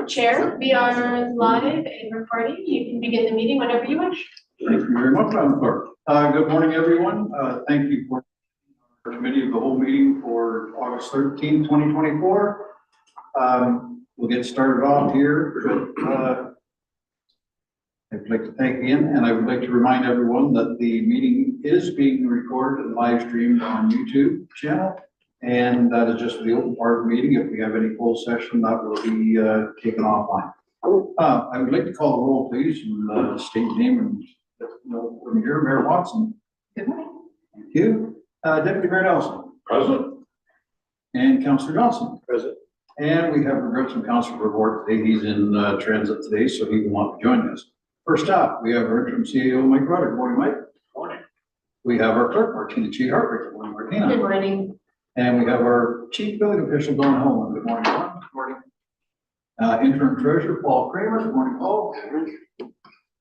Chair, we are live and recording. You can begin the meeting whenever you wish. Thank you very much, Madam Clerk. Good morning, everyone. Thank you for our committee of the whole meeting for August 13th, 2024. We'll get started off here. I'd like to thank Ian, and I would like to remind everyone that the meeting is being recorded and live streamed on YouTube channel. And that is just the open part of the meeting. If we have any full session, that will be taken offline. I would like to call the roll, please, and state your name and when you're here. Mayor Watson. Good morning. Thank you. Deputy Mayor Nelson. Present. And Councillor Johnson. Present. And we have regrets from Councillor Report today. He's in transit today, so he will not be joining us. First up, we have our interim CEO, Mike Rudder. Good morning, Mike. Good morning. We have our clerk, Martina Cheat-Hartwick. Good morning, Martina. Good morning. And we have our chief building official, Don Hellman. Good morning, Don. Good morning. Interim treasurer, Paul Kramer. Good morning, Paul.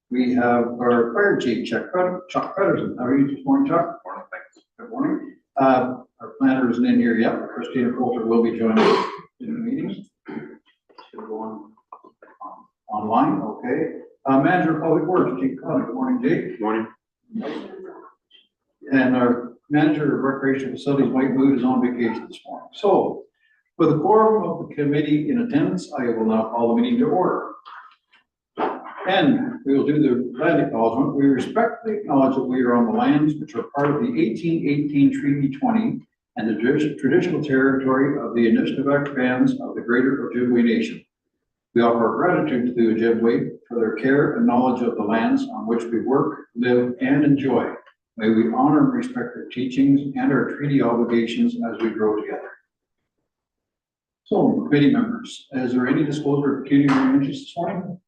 We have our fire chief, Chuck Pedersen. How are you this morning, Chuck? Good morning, thanks. Good morning. Our planner isn't in here yet, but Christina Coulter will be joining us in the meeting. Should go on online, okay. Manager of Public Works, Jake Connick. Good morning, Jake. Good morning. And our Manager of Recreation Facilities, Mike Mood, is on vacation this morning. So, with the quorum of the committee in attendance, I will now call the meeting to order. And we will do the land acknowledgement. We respectfully acknowledge that we are on the lands which are part of the 1818 Treaty 20 and the traditional territory of the Anishinaabe bands of the Greater Ojibwe Nation. We offer our gratitude to the Ojibwe for their care and knowledge of the lands on which we work, live, and enjoy. May we honor and respect their teachings and our treaty obligations as we grow together. So, committee members, is there any disclosure of pecuniary interest this morning?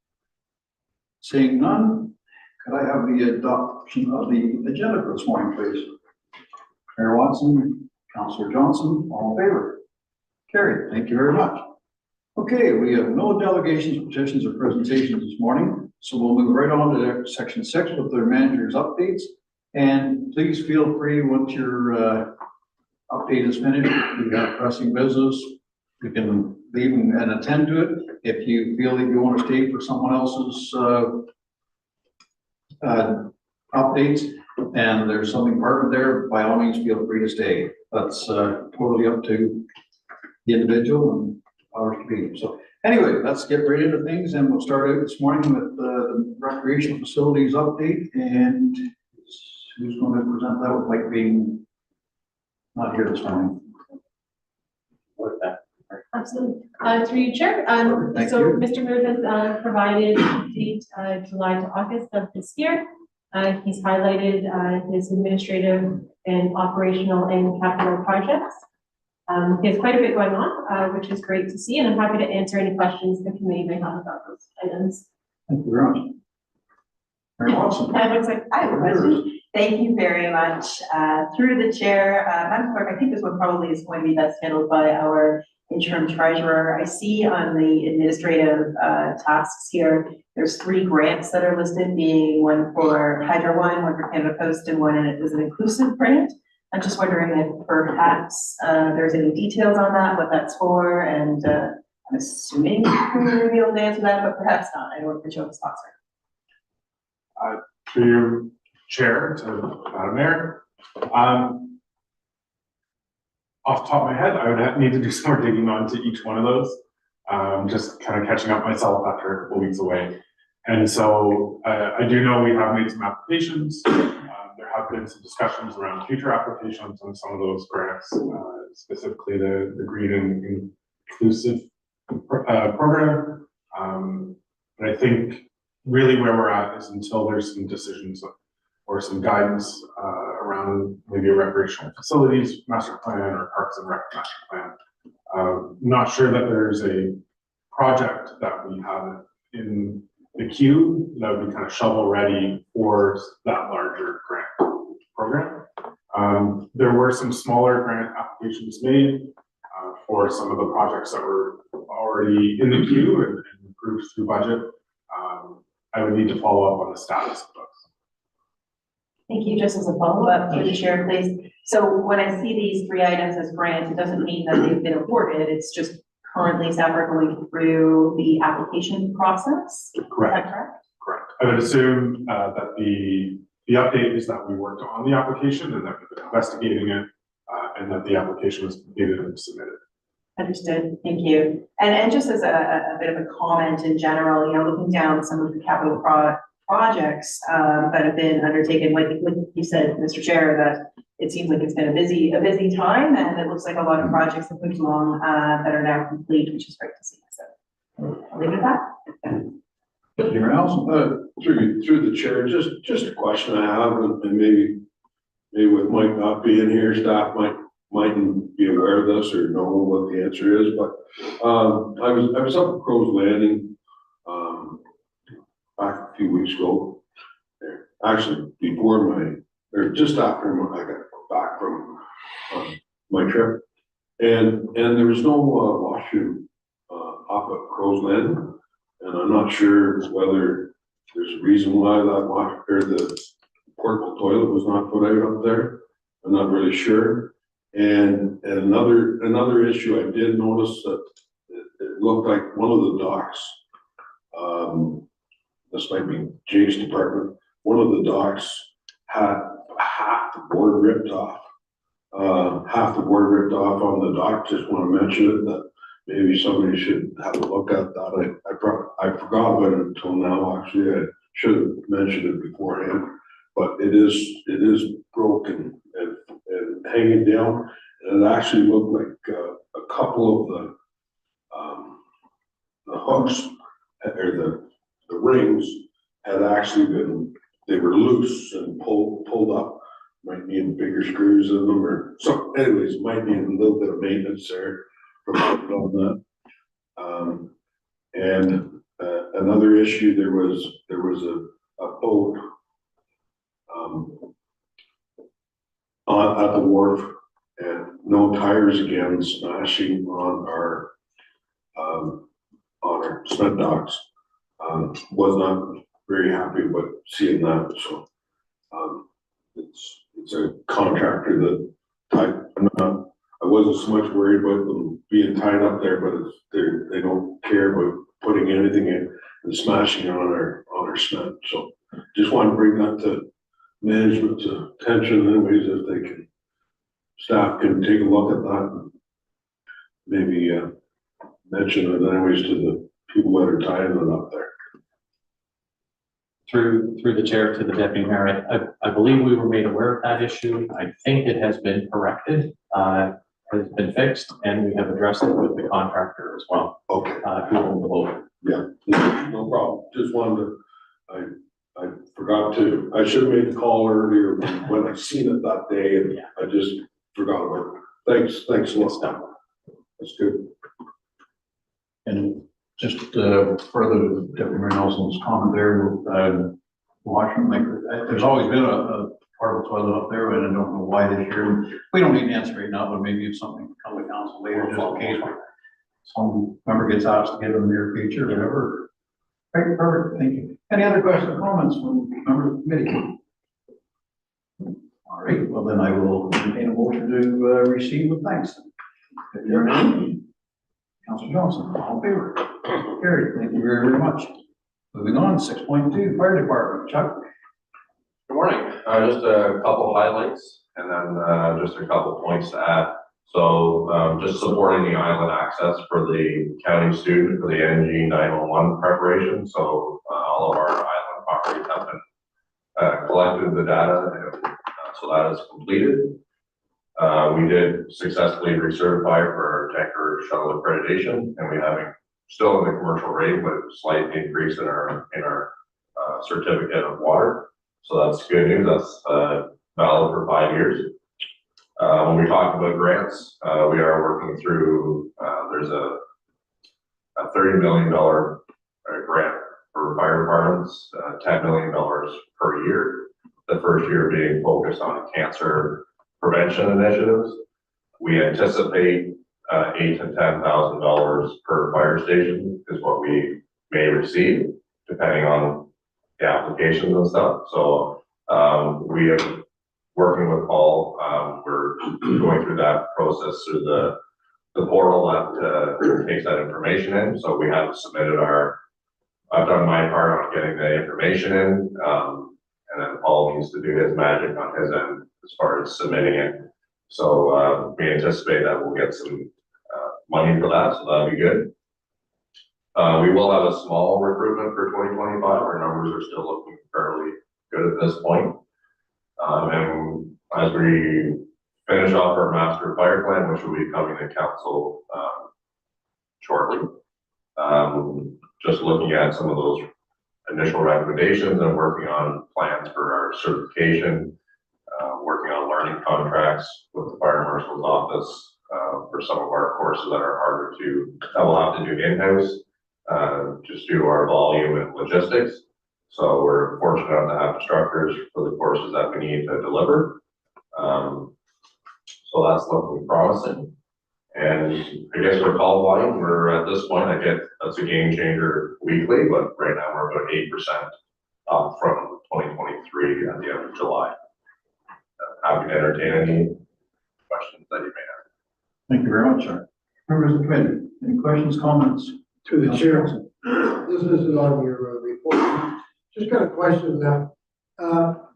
Seeing none, could I have the adoption of the agenda for this morning, please? Mayor Watson, Councillor Johnson, all in favor? Carried. Thank you very much. Okay, we have no delegations, petitions, or presentations this morning, so we'll move right on to section 6 with the manager's updates. And please feel free, once your update is finished, if you've got pressing business, you can leave and attend to it. If you feel that you want to stay for someone else's updates and there's something pertinent there, by all means, feel free to stay. That's totally up to the individual and ours to be. So anyway, let's get right into things, and we'll start out this morning with the recreational facilities update. And who's going to present that with Mike being not here this morning? With that. Absolutely. Through you, Chair. Thank So you. Mr. Mood has provided date July to August of this year. He's highlighted his administrative and operational and capital projects. He has quite a bit going on, which is great to see, and I'm happy to answer any questions the committee may have about those items. Thank you very much. Very awesome. That looks like I have a question. Thank you very much. Through the chair, Madam Clerk, I think this one probably is going to be best handled by our interim treasurer. I see on the administrative tasks here, there's 3 grants that are listed, being one for Hydro One for Canada Post, and one, and it was an inclusive grant. I'm just wondering if perhaps there's any details on that, what that's for, and I'm assuming you'll be able to answer that, but perhaps not. I don't want to put you on the spot, sir. To your chair, to Madam Mayor. Off the top of my head, I would need to do some more digging onto each one of those. Just kind of catching up myself after a couple weeks away. And so I do know we have made some applications. There have been some discussions around future applications on some of those grants, specifically the Green and Inclusive program. But I think really where we're at is until there's some decisions or some guidance around maybe a recreational facilities master plan or parks and rec master plan. Not sure that there's a project that we have in the queue that would be kind of shovel ready for that larger grant program. There were some smaller grant applications made for some of the projects that were already in the queue and approved through budget. I would need to follow up on the status of those. Thank you. Just as a follow-up to the chair, please. So when I see these 3 items as grants, it doesn't mean that they've been awarded. It's just currently staff are going through the application process. Correct. Is that correct? Correct. I would assume that the update is that we worked on the application and that we've been investigating it and that the application was completed and submitted. Understood. Thank you. And just as a bit of a comment in general, you know, looking down some of the capital projects that have been undertaken, like you said, Mr. Chair, that it seems like it's been a busy time, and it looks like a lot of projects have moved along that are now complete, which is great to see. So I'll leave it at that. Anyone else? Through the chair, just a question I have, and maybe with Mike not being here, staff mightn't be aware of this or know what the answer is, but I was up at Crow's Landing back a few weeks ago, actually just after I got back from my trip, and there was no washroom up at Crow's Landing, and I'm not sure whether there's a reason why the portable toilet was not put out up there. I'm not really sure. And another issue, I did notice that it looked like one of the docks, this might be Jake's department, one of the docks had half the board ripped off. Half the board ripped off on the dock. Just want to mention it, that maybe somebody should have a look at that. I forgot about it until now, actually. I should have mentioned it beforehand, but it is broken and hanging down. And it actually looked like a couple of the hooks or the rings had actually they were loose and pulled up. Might need bigger screws in them, or so. Anyways, might need a little bit of maintenance there on that. And another issue, there was a boat at the wharf, and no tires again, smashing on our cement docks. Was not very happy with seeing that. So it's a contractor that I wasn't so much worried about them being tied up there, but they don't care about putting anything in and smashing on our cement. So just want to bring that to management's attention anyways, if they can, staff can take a look at that and maybe mention it anyways to the people that are tying it up there. Through the chair to the deputy mayor, I believe we were made aware of that issue. I think it has been corrected, has been fixed, and we have addressed it with the contractor as well. Okay. Who owned the boat. Yeah, no problem. Just wanted to, I forgot to, I should have made the call earlier when I seen it that day, and Yeah. I just forgot about it. Thanks a lot. That's good. And just further to Deputy Mayor Nelson's comment there, washroom, like, there's always been a part of the toilet up there, and I don't know why this year. We don't need to answer right now, but maybe it's something to come to council later, just in case some member gets asked to give them their feature or whatever. Right, perfect, thank you. Any other questions or comments from members of the committee? All right, well then I will entertain a motion to receive with thanks. If there are any, Councilor Johnson, all in favor? Carried, thank you very, very much. Moving on, 6.2, Fire Department, Chuck. Good morning. Just a couple highlights and then just a couple points to add. So just supporting the island access for the county student for the NG 911 preparation. So all of our island properties have been collected the data, and so that is completed. We did successfully recertify for our tanker shuttle accreditation, and we having still in the commercial rate, but slight increase in our certificate of water. So that's good news. That's valid for 5 years. When we talk about grants, we are working through, there's a $30 million grant for fire departments, $10 million per year. The first year being focused on cancer prevention initiatives. We anticipate $8,000 to $10,000 per fire station is what we may receive, depending on the applications and stuff. So we are working with Paul. We're going through that process through the portal that takes that information in. So we have submitted I've done my part on getting the information in, and then Paul needs to do his magic on his end as far as submitting it. So we anticipate that we'll get some money for that, so that'll be good. We will have a small recruitment for 2025. Our numbers are still looking fairly good at this point. And as we finish off our master fire plan, which will be coming to council shortly, just looking at some of those initial recommendations and working on plans for our certification, working on learning contracts with the fire marshal's office for some of our courses that are harder that we'll have to do in-house, just due to our volume and logistics. So we're fortunate enough to have instructors for the courses that we need to deliver. So that's looking promising. And I guess for call volume, we're at this point, that's a game changer weekly, but right now we're about 8% up from 2023 at the end of July. Happy to entertain any questions that you may have. Thank you very much, sir. Members of the committee, any questions, comments? To the chair, this is on your report. Just got a question now.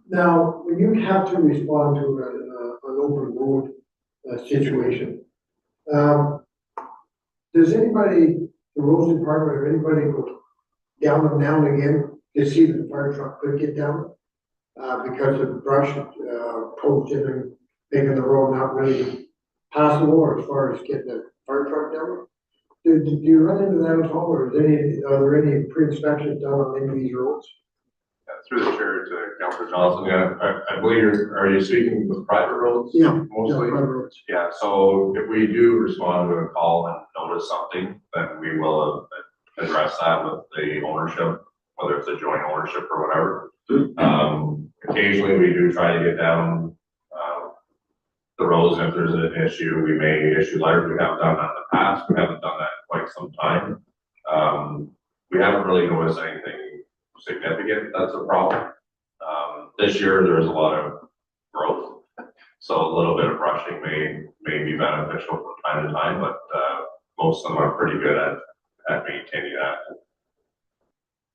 Now, when you have to respond to an open road situation, does anybody, the roads department or anybody go down and down again to see if the fire truck could get down? Because of brush, posts and making the road not really passable, or as far as getting the fire truck down? Do you run into that at all, or are there any pre-inspections done on any of these roads? Through the chair to Councilor Johnson, I believe are you speaking with private roads? Yeah, mostly. yeah, private roads. Yeah, so if we do respond to a call and notice something, then we will address that with the ownership, whether it's a joint ownership or whatever. Occasionally we do try to get down the roads, and if there's an issue, we may issue letters. We have done that in the past. We haven't done that in quite some time. We haven't really noticed anything significant that's a problem. This year there's a lot of growth, so a little bit of brushing may be beneficial from time to time, but most of them are pretty good at maintaining that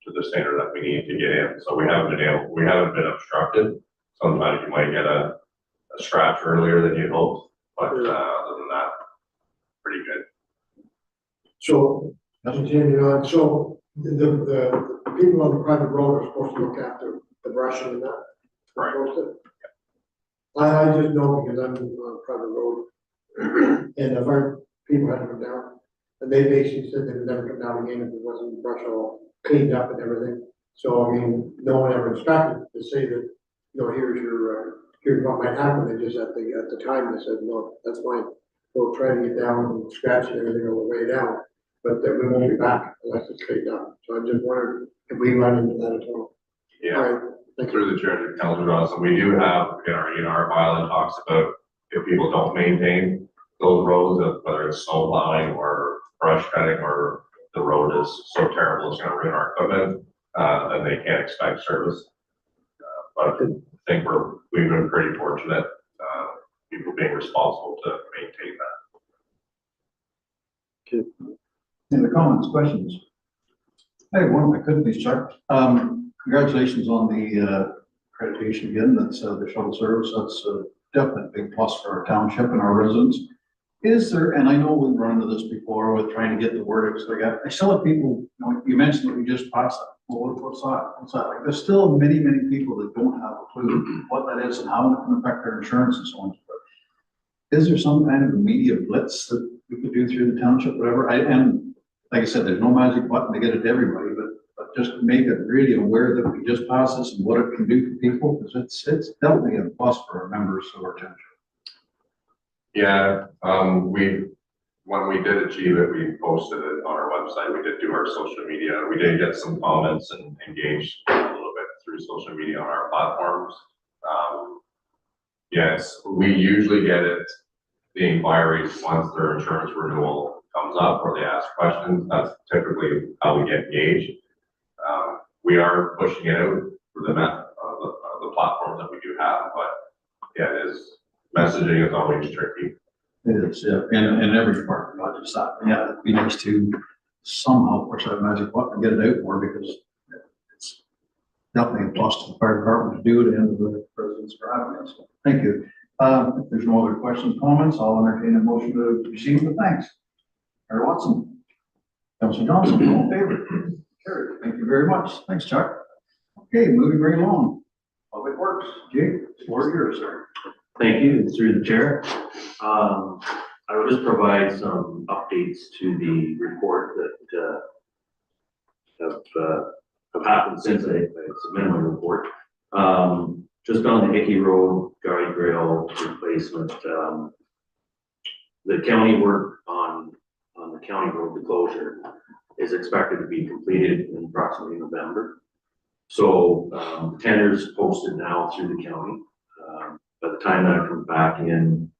to the standard that we need to get in. So we haven't been obstructed. Sometimes you might get a scratch earlier than you hoped, but other than that, pretty good. So, continuing on, so the people on the private road are supposed to look after the brushing and that? Right. I just know because I'm on a private road, and the fire people had to come down, and they basically said they would never come down again if it wasn't brush all cleaned up and everything. So, I mean, no one ever inspected to say that, here's what might happen. They just at the time they said, no, that's fine. We'll try to get down and scratch and everything on the way down, but then we won't be back unless it's cleaned up. So I just wondered if we run into that at all. Yeah. All right, thank you. Through the chair to Councilor Johnson, we do have in our bylaw talks about if people don't maintain those roads, whether it's snow plowing or brush cutting, or the road is so terrible it's going to ruin our equipment, then they can't expect service. But think we've been pretty fortunate, people being responsible to maintain that. Any other comments, questions? Hey, one, if I could please, Chuck. Congratulations on the accreditation again. That's the shuttle service. That's a definite big plus for our township and our residents. Is there, and I know we've run into this before with trying to get the word, because I still have people, you mentioned that we just passed that. Well, what's that? What's that? Like, there's still many, many people that don't have a clue what that is and how it can affect their insurance and so on. Is there some kind of a media blitz that we could do through the township, whatever? And like I said, there's no magic button to get it to everybody, but just make it really aware that we just passed this and what it can do for people, because it's definitely a plus for our members of our township. Yeah, when we did achieve it, we posted it on our website. We did do our social media. We did get some comments and engage a little bit through social media on our platforms. Yes, we usually get the inquiries once their insurance renewal comes up or they ask questions. That's typically how we get engaged. We are pushing it out for the platforms that we do have, but yeah, messaging is always tricky. It is, yeah, and every department, not just that. Yeah, it'd be nice to somehow push that magic button and get it out more, because it's definitely a plus to the fire department to do it and the residents for having it. So, thank you. If there's no other questions, comments, I'll entertain a motion to receive with thanks. Mayor Watson. Councilor Johnson, all in favor? Carried. Thank you very much. Thanks, Chuck. Okay, moving right along. Public Works, Jake, floor is yours, sir. Thank you, through the chair. I will just provide some updates to the report that have happened since I submitted my report. Just on the Hickey Road guardrail replacement, the county work on the county road, the closure, is expected to be completed in approximately November. So the tender's posted now through the county. By the time that comes back in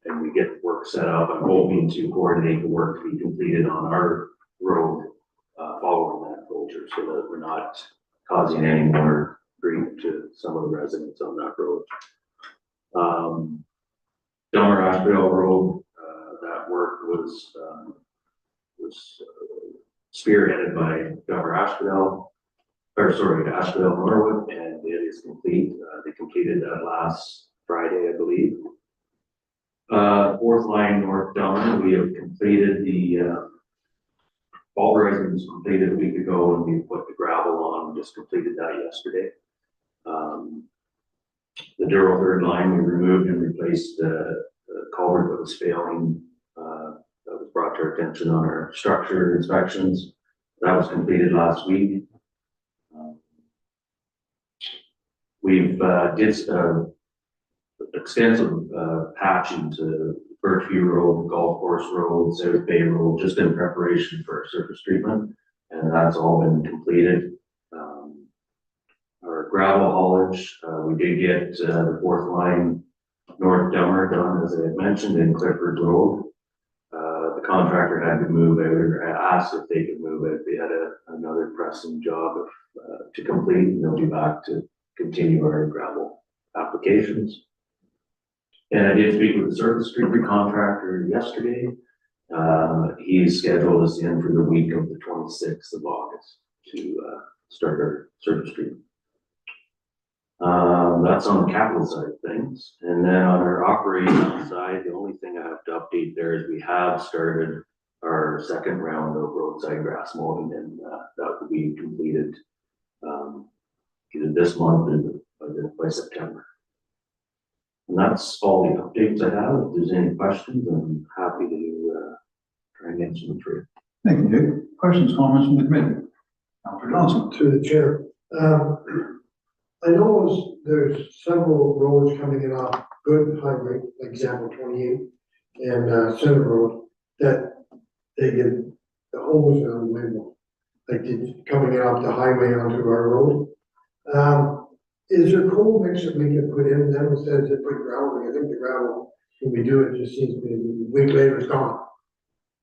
and we get work set up, I'm hoping to coordinate the work to be completed on our road following that closure, so that we're not causing any more grief to some of the residents on that road. Dummer-Asheville Road, that work was spearheaded by Dummer-Asheville, Asheville Norwood, and it is complete. They completed that last Friday, I believe. Fourth line North Downtown, we have completed the pulverizing was completed a week ago, and we put the gravel on. We just completed that yesterday. The Douro third line, we removed and replaced the culvert that was failing. That was brought to our attention on our structure inspections. That was completed last week. We've did extensive patching to Birchview Road, Golf Course Road, South Bay Road, just in preparation for surface treatment, and that's all been completed. Our gravel haulage, we did get the fourth line North Dummer done, as I had mentioned, in Clifford Road. The contractor had to move out, or had asked if they could move it. They had another pressing job to complete, and they'll be back to continue our gravel applications. And I did speak with the surface treatment contractor yesterday. He scheduled us in for the week of the 26th of August to start our surface treatment. That's on the capital side of things. And then on our operating side, the only thing I have to update there is we have started our second round of roadside grass mowing, and that will be completed either this month or by September. And that's all the updates I have. If there's any questions, I'm happy to try and answer them for you. Thank you, Jake. Questions, comments from the committee? Councilor Johnson. Through the chair. I know there's several roads coming in off Good Highway, like example 28 and Center Road, that they get the holes on the window, like coming in off the highway onto our road. Is there coal mix that we can put in them instead of just put gravel? I think the gravel, when we do it, just seems to be a week later it's gone.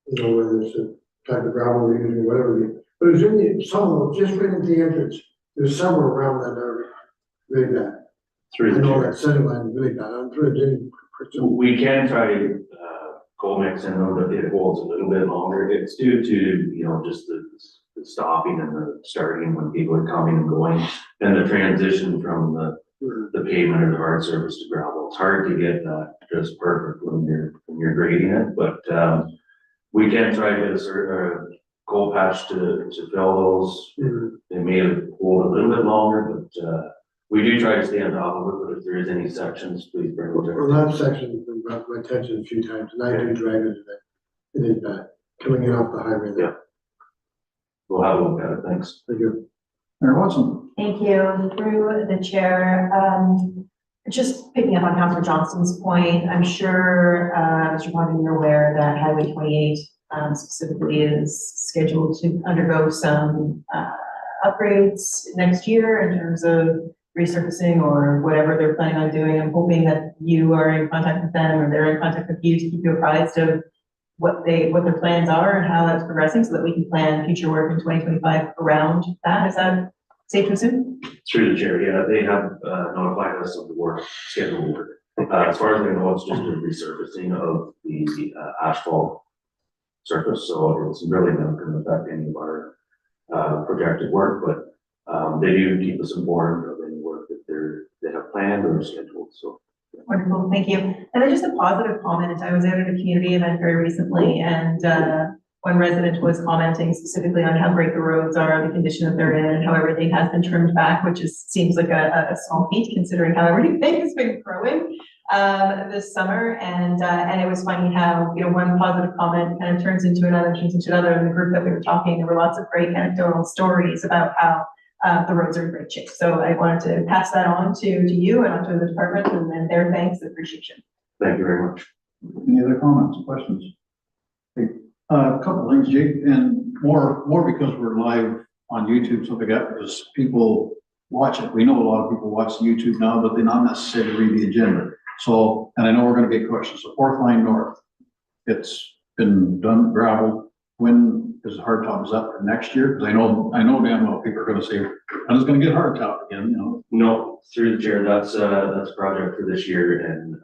You know, whether it's the type of gravel we're using, whatever. But it's in some of them, just right at the entrance. There's somewhere around that area. Really bad. Through I the know chair. that center line is really bad, I'm trying to, We can try, coal mix in them, but it holds a little bit longer. It's due to, you know, just the stopping and the starting when people are coming and going. And the transition from the pavement or the hard surface to gravel. It's hard to get that just perfect when you're grading it, but, we can try to get a certain, coal patch to fill those. They may hold a little bit longer, but, we do try to stay on top of it, but if there is any sections, please bring them to well, that section's been brought to my attention a few times, and I do drive into that. It is bad, coming in off the highway there. Yeah. We'll have a look at it, thanks. Thank you. Mayor Watson? Thank you. Through the chair, just picking up on Councilor Johnston's point, I'm sure, Mr. Bondon, you're aware that Highway 28 specifically is scheduled to undergo some upgrades next year in terms of resurfacing or whatever they're planning on doing. I'm hoping that you are in contact with them or they're in contact with you to keep you apprised of what their plans are and how that's progressing so that we can plan future work in 2025 around that. Is that safe to assume? Through the chair, yeah, they have notified us of the work, scheduled work. As far as I know, it's just a resurfacing of the asphalt surface, so it's really not gonna affect any of our projected work, but they do keep us informed of any work that they have planned or scheduled, so. Wonderful, thank you. And then just a positive comment. I was out at a community event very recently and one resident was commenting specifically on how great the roads are, the condition that they're in, and how everything has been trimmed back, which seems like a small feat considering how everything has been growing this summer. And it was funny how, you know, one positive comment kind of turns into another, In the group that we were talking, there were lots of great anecdotal stories about how the roads are in great shape. So I wanted to pass that on to you and onto the department and their thanks and appreciation. Thank you very much. Any other comments, questions? Okay, a couple of things, Jake, and more because we're live on YouTube, so because people watch it. We know a lot of people watch YouTube now, but they not necessarily read the agenda. So, and I know we're gonna get questions. So fourth line north, it's been done gravel. When is the hard top, is that for next year? Because I know damn well people are gonna say, when is it gonna get hard top again, you know? No, through the chair, that's a project for this year, and,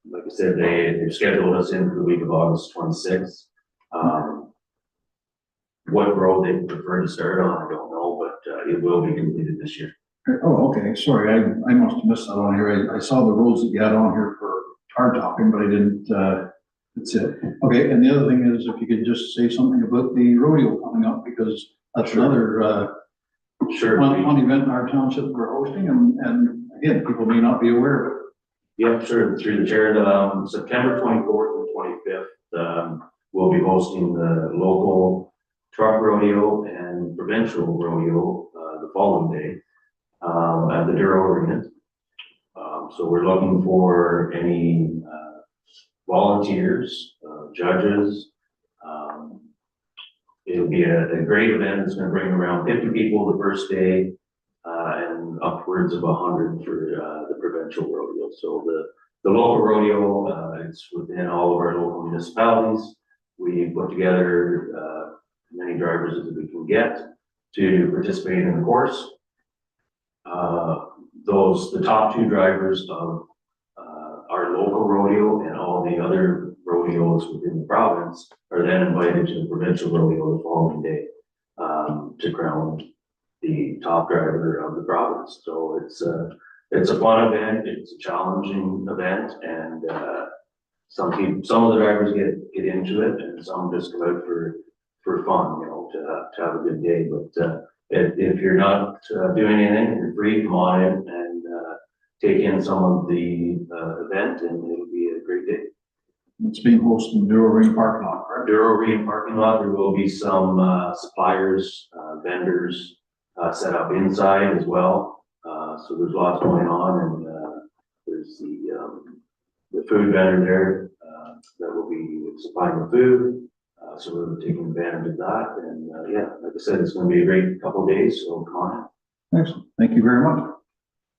like I said, they've scheduled us in for the week of August 26th. What road they prefer to start on, I don't know, but, it will be completed this year. Oh, okay, sorry, I must have missed that on here. I saw the roads that you had on here for hard topping, but I didn't, that's it. Okay, and the other thing is if you could just say something about the rodeo coming up, because that's another, Sure. fun event in our township we're hosting, and again, people may not be aware of it. Yep, sure, through the chair, September 24th and 25th, we'll be hosting the local truck rodeo and provincial rodeo, the following day, at the Douro Arena. So we're looking for any, volunteers, judges. It'll be a great event. It's gonna bring around 50 people the first day, and upwards of 100 for, the provincial rodeo. So the local rodeo, it's within all of our local municipalities. We put together, many drivers as we can get to participate in the course. The top two drivers of our local rodeo and all the other rodeos within the province are then invited to the provincial rodeo the following day to crown the top driver of the province. So it's a fun event, it's a challenging event, and some of the drivers get into it, and some just go out for fun, you know, to have a good day. But if you're not doing anything, you're free, come on in and take in some of the event, and it'll be a great day. It's being hosted in the Douro Arena parking lot, correct? Douro Arena parking lot, there will be some suppliers, vendors set up inside as well. So there's lots going on, and there's the food vendor there that will be supplying the food. So we're taking advantage of that, and yeah, like I said, it's going to be a great couple of days, so come on. Excellent, thank you very much.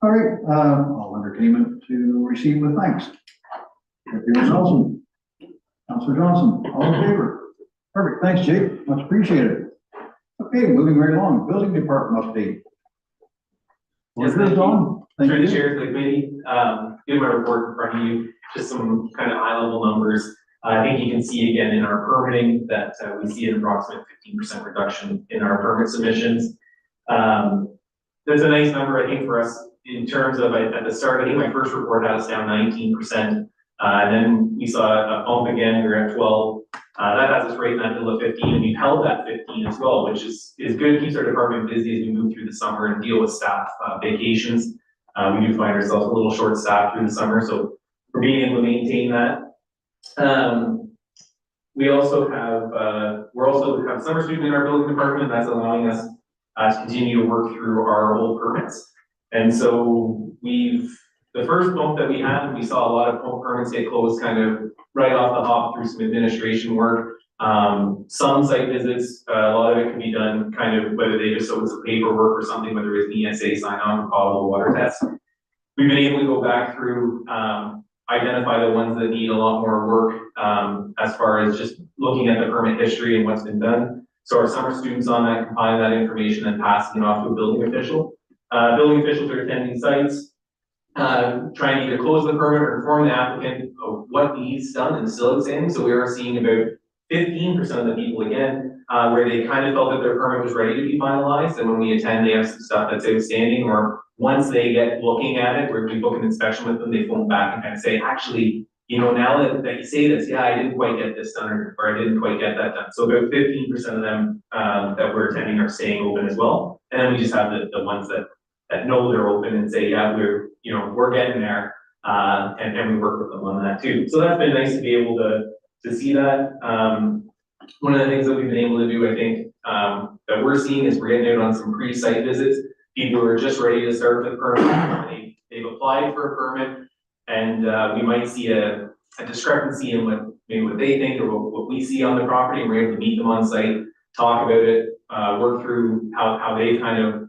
All right, I'll entertain it to receive with thanks. Deputy Nelson, Councilor Johnson, all in favor? Perfect, thanks, Jake, much appreciated. Okay, moving right along, building department update. Yes, Where's thank you. Don? Thank Through the you. chair to the committee, give my report in front of you, just some kind of high level numbers. I think you can see again in our permitting that we see an approximate 15% reduction in our permit submissions. That's a nice number, I think, for us in terms of, at the start, I think my first report had us down 19%. And then we saw a bump again, we were at 12. That has us right in that middle of 15, and we've held that 15 as well, which is good, keeps our department busy as we move through the summer and deal with staff vacations. We do find ourselves a little short staffed through the summer, so we're being able to maintain that. We also have summer student in our building department, and that's allowing us to continue to work through our old permits. And so the first bump that we had, we saw a lot of home permits get closed kind of right off the hop through some administration work. Some site visits, a lot of it can be done kind of whether they just, so it's a paperwork or something, whether it's an ESA sign on, potable water test. We've been able to go back through, identify the ones that need a lot more work, as far as just looking at the permit history and what's been done. So our summer students on that, compiling that information and passing it off to a building official. Building officials are attending sites, trying to either close the permit or inform the applicant of what needs done and still examining. So we are seeing about 15% of the people again, where they kind of felt that their permit was ready to be finalized. And when we attend, they have some stuff that's outstanding, or once they get looking at it, where we book an inspection with them, they phone back and kind of say, actually, you know, now that you say this, yeah, I didn't quite get this done, or I didn't quite get that done. So about 15% of them that we're attending are staying open as well. And then we just have the ones that know they're open and say, yeah, we're getting there, and we work with them on that too. So that's been nice to be able to see that. One of the things that we've been able to do, I think, that we're seeing is we're getting out on some pre-site visits. People who are just ready to start the permit, they've applied for a permit, and we might see a discrepancy in what they think or what we see on the property, and we're able to meet them on site, talk about it, work through how they kind of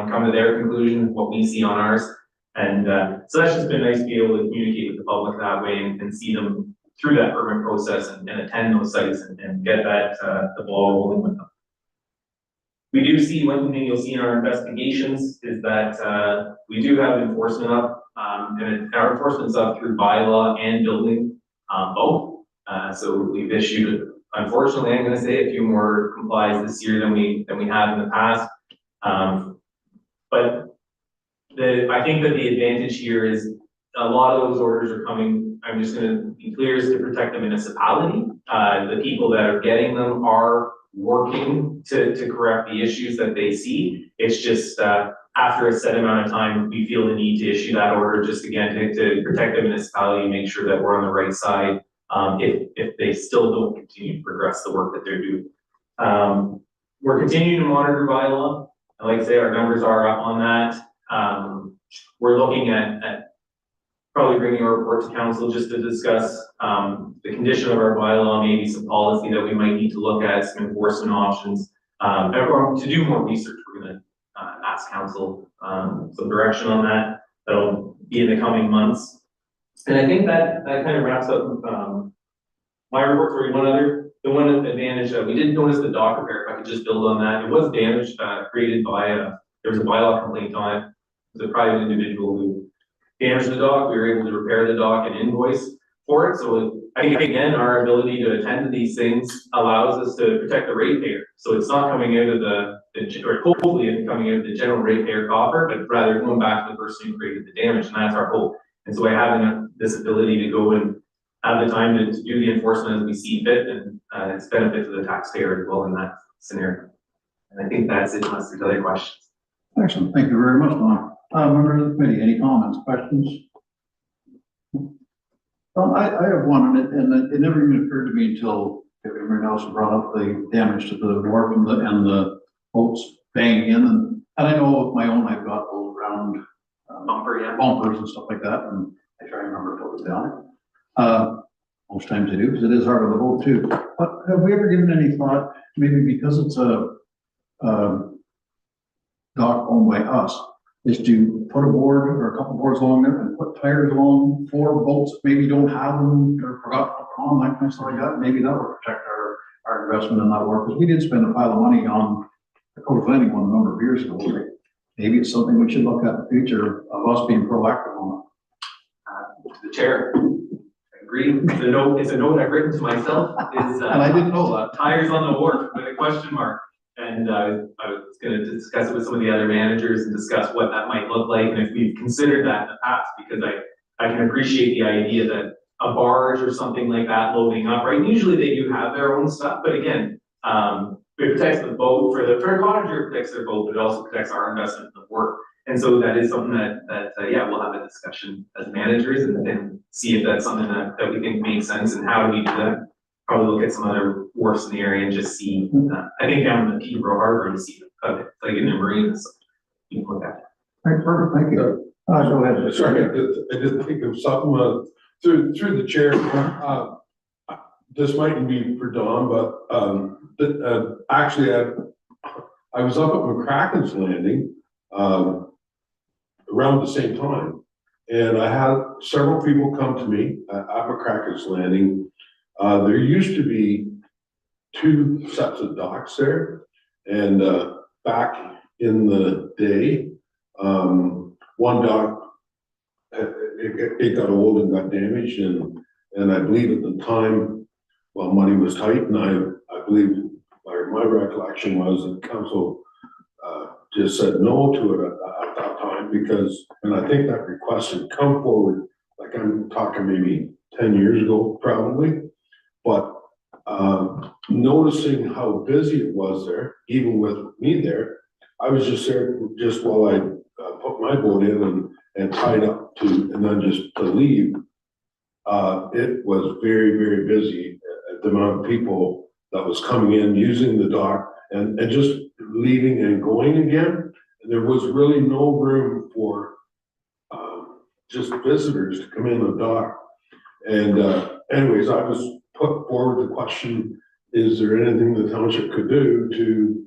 come to their conclusion, what we see on ours. And so that's just been nice to be able to communicate with the public that way and see them through that permit process and attend those sites and get that the ball rolling with them. We do see, one thing you'll see in our investigations is that we do have enforcement up, and our enforcement's up through bylaw and building, both. So we've issued, unfortunately, I'm gonna say a few more complies this year than we have in the past. But I think that the advantage here is a lot of those orders are coming, I'm just gonna be clear, is to protect the municipality. The people that are getting them are working to correct the issues that they see. It's just after a set amount of time, we feel the need to issue that order just again to protect the municipality and make sure that we're on the right side if they still don't continue to progress the work that they're doing. We're continuing to monitor bylaw. And like I say, our numbers are up on that. We're looking at probably bringing a report to council just to discuss the condition of our bylaw, maybe some policy that we might need to look at, some enforcement options, or to do more research. We're gonna ask council some direction on that. That'll be in the coming months. And I think that kind of wraps up my report. For the one advantage that we did notice the dock repair, if I could just build on that. It was damaged, created by there was a bylaw complaint on it. It was a private individual who damaged the dock. We were able to repair the dock and invoice for it. So I think again, our ability to attend to these things allows us to protect the ratepayer. So it's not coming out of or hopefully it's coming out of the general ratepayer coffer, but rather going back to the person who created the damage, and that's our hope. And so by having this ability to go and have the time to do the enforcement as we see fit, and it's benefit to the taxpayer as well in that scenario. And I think that's it, unless there's other questions. Excellent, thank you very much, Don. Members of the committee, any comments, questions? I have one, and it never even occurred to me until everyone else brought up the damage to the wharf and the boats banging in. And I know with my own, I've got those round bumpers and stuff like that, and I try and remember to put it down. Most times I do, because it is hard on the boat too. But have we ever given any thought, maybe because it's a dock owned by us, is to put a board or a couple boards along there and put tires along for boats that maybe don't have them or forgot to put them on, that kind of stuff like that. Maybe that would protect our investment in that work, because we did spend a pile of money on the Code of Landing one a number of years ago. maybe it's something we should look at in the future of us being proactive on The chair, I agree. It's a note I've written to myself is, it. And I didn't know that. tires on the wharf with a question mark. And I was gonna discuss it with some of the other managers and discuss what that might look like and if we've considered that in the past, because I can appreciate the idea that a barge or something like that loading up, right? Usually they do have their own stuff, but again, it protects the boat for a cottager, it protects their boat, but it also protects our investment in the work. And so that is something that yeah, we'll have a discussion as managers and see if that's something that we think makes sense and how do we do that. Probably look at some other wharfs in the area and just see, I think down in the Peterborough Harbor and see, like in the marinas, you can look at it. All right, perfect, thank you. Go ahead. Sorry, I did think of something, through the chair. This might be for Don, but, actually, I was up at McCracken's Landing, around the same time. And I had several people come to me at McCracken's Landing. There used to be 2 sets of docks there. And, back in the day, one dock, it got old and got damaged, and I believe at the time, well, money was tight, and I believe, or my recollection was that council just said no to it at that time, because, and I think that request had come forward, like I'm talking maybe 10 years ago, probably, but noticing how busy it was there, even with me there, I was just there just while I put my boat in and tied up and then just to leave. It was very, very busy, the amount of people that was coming in, using the dock and just leaving and going again. And there was really no room for just visitors to come in the dock. And anyways, I was put forward the question, is there anything the township could do to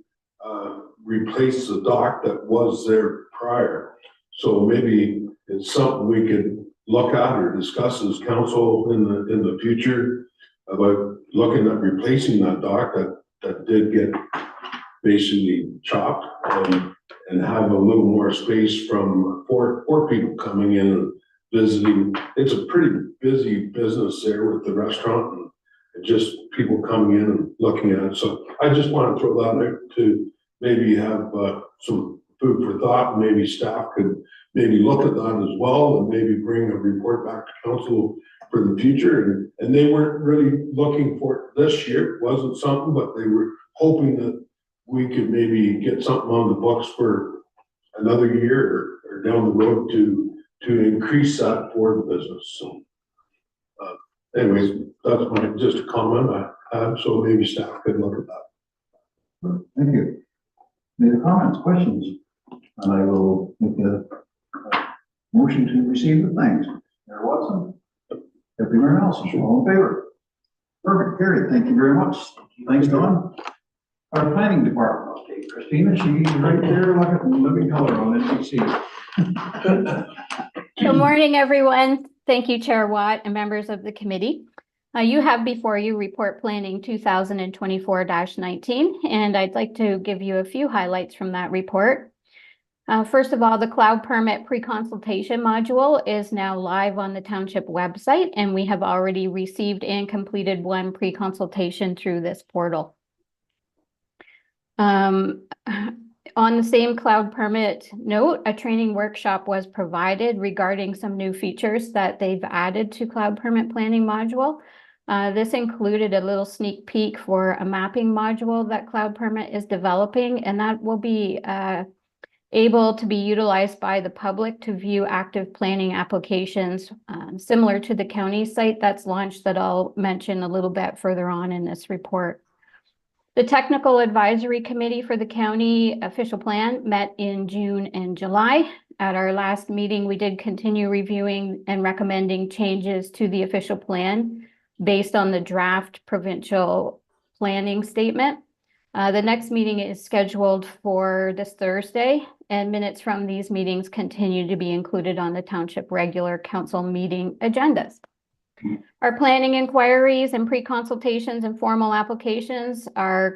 replace the dock that was there prior? So maybe it's something we could look at or discuss as council in the future about looking at replacing that dock that did get basically chopped, and have a little more space for people coming in and visiting. It's a pretty busy business there with the restaurant and just people coming in and looking at it. So I just want to throw that out to maybe have some food for thought. Maybe staff could maybe look at that as well and maybe bring a report back to council for the future. And they weren't really looking for it this year. It wasn't something, but they were hoping that we could maybe get something on the books for another year or down the road to increase that for the business. So anyways, that's just a comment I had, so maybe staff could look at that. Thank you. Any other comments, questions? And I will make a motion to receive the thanks. Mayor Watson, Deputy Mayor Nelson, all in favor? Perfect, carried. Thank you very much. Thanks, Don. Our planning department update, Christina, she's right there, like a living color on NBC. Good morning, everyone. Thank you, Chair Watt and members of the committee. You have before you Report Planning 2024-19, and I'd like to give you a few highlights from that report. First of all, the cloud permit pre-consultation module is now live on the township website, and we have already received and completed one pre-consultation through this portal. On the same cloud permit note, a training workshop was provided regarding some new features that they've added to cloud permit planning module. This included a little sneak peek for a mapping module that cloud permit is developing, and that will be able to be utilized by the public to view active planning applications, similar to the county site that's launched that I'll mention a little bit further on in this report. The Technical Advisory Committee for the county official plan met in June and July. At our last meeting, we did continue reviewing and recommending changes to the official plan based on the draft provincial planning statement. The next meeting is scheduled for this Thursday, and minutes from these meetings continue to be included on the township regular council meeting agendas. Our planning inquiries and pre-consultations and formal applications are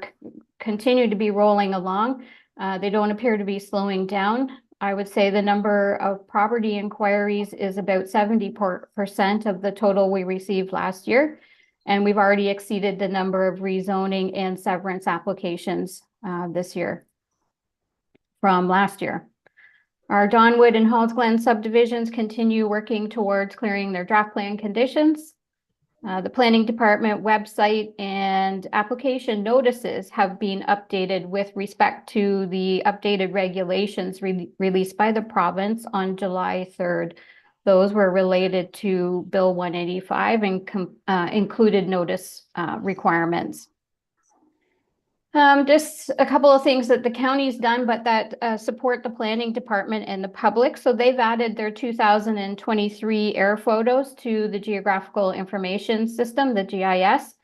continue to be rolling along. They don't appear to be slowing down. I would say the number of property inquiries is about 70% of the total we received last year. And we've already exceeded the number of rezoning and severance applications this year from last year. Our Donwood and Halls Glen subdivisions continue working towards clearing their draft plan conditions. The planning department website and application notices have been updated with respect to the updated regulations released by the province on July 3rd. Those were related to Bill 185 and included notice requirements. Just a couple of things that the county's done, but that support the planning department and the public. So they've added their 2023 air photos to the Geographical Information System, the GIS.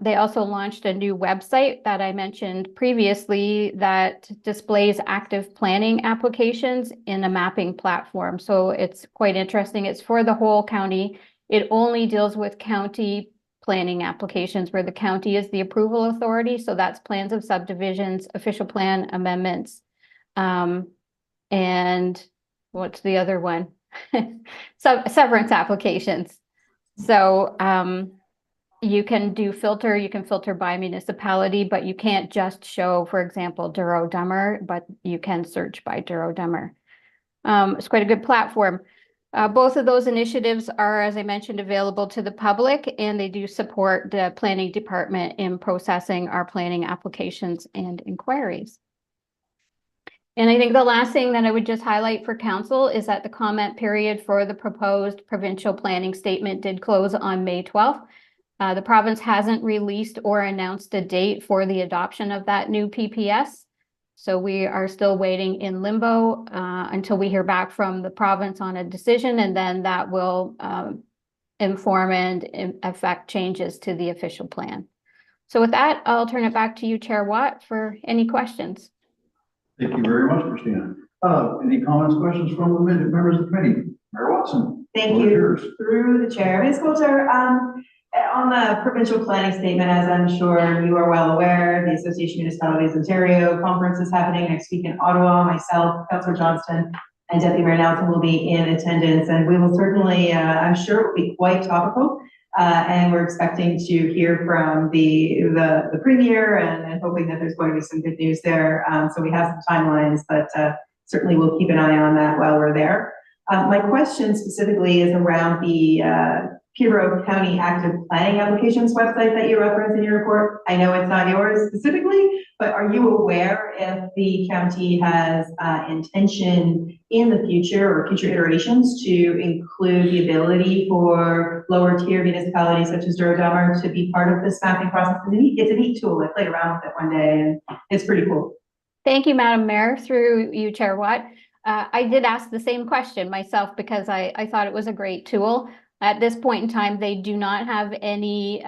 They also launched a new website that I mentioned previously that displays active planning applications in a mapping platform. So it's quite interesting. It's for the whole county. It only deals with county planning applications where the county is the approval authority. So that's plans of subdivisions, official plan amendments. And what's the other one? Severance applications. So you can filter by municipality, but you can't just show, for example, Douro-Dummer, but you can search by Douro-Dummer. It's quite a good platform. Both of those initiatives are, as I mentioned, available to the public, and they do support the planning department in processing our planning applications and inquiries. And I think the last thing that I would just highlight for council is that the comment period for the proposed provincial planning statement did close on May 12th. The province hasn't released or announced a date for the adoption of that new PPS. So we are still waiting in limbo until we hear back from the province on a decision, and then that will inform and affect changes to the official plan. So with that, I'll turn it back to you, Chair Watt, for any questions. Thank you very much, Christina. Any comments, questions from the members of the committee? Mayor Watson. Thank you. Through the chair. Ms. Coulter, on the provincial planning statement, as I'm sure you are well aware, the Association of Municipalities Ontario conference is happening next week in Ottawa. Myself, Councillor Johnston, and Deputy Mayor Nelson will be in attendance, and we will certainly, I'm sure it will be quite topical. And we're expecting to hear from the Premier and hoping that there's going to be some good news there. So we have some timelines, but certainly we'll keep an eye on that while we're there. My question specifically is around the Peterborough County Active Planning Applications website that you referenced in your report. I know it's not yours specifically, but are you aware if the county has intention in the future or future iterations to include the ability for lower tier municipalities such as Douro-Dummer to be part of this mapping process? It's a neat tool. I played around with it one day and it's pretty cool. Thank you, Madam Mayor, through you, Chair Watt. I did ask the same question myself because I thought it was a great tool. At this point in time, they do not have any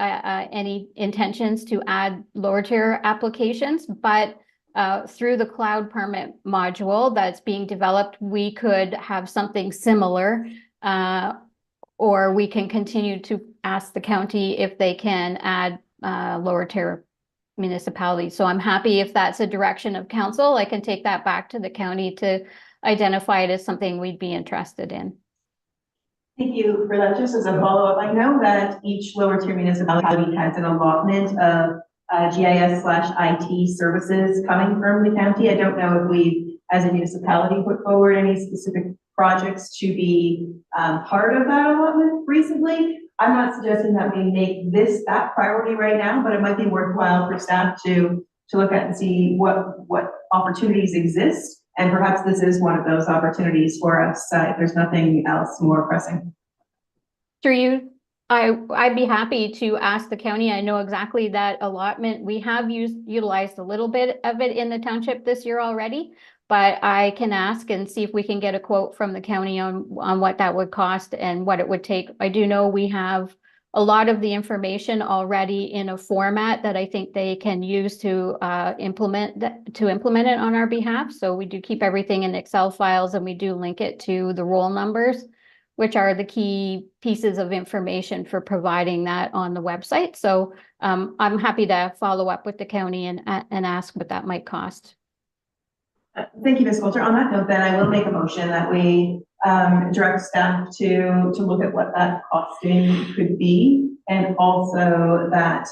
intentions to add lower tier applications, but through the cloud permit module that's being developed, we could have something similar, or we can continue to ask the county if they can add lower tier municipalities. So I'm happy if that's a direction of council. I can take that back to the county to identify it as something we'd be interested in. Thank you for that. Just as a follow-up, I know that each lower tier municipality has an allotment of GIS/IT services coming from the county. I don't know if we, as a municipality, put forward any specific projects to be part of that allotment recently. I'm not suggesting that we make this that priority right now, but it might be worthwhile for staff to look at and see what opportunities exist. And perhaps this is one of those opportunities for us if there's nothing else more pressing. Through you, I'd be happy to ask the county. I know exactly that allotment. We have utilized a little bit of it in the township this year already, but I can ask and see if we can get a quote from the county on what that would cost and what it would take. I do know we have a lot of the information already in a format that I think they can use to implement it on our behalf. So we do keep everything in Excel files, and we do link it to the roll numbers, which are the key pieces of information for providing that on the website. So I'm happy to follow up with the county and ask what that might cost. Thank you, Ms. Coulter. On that note, then I will make a motion that we direct staff to look at what that costing could be, and also that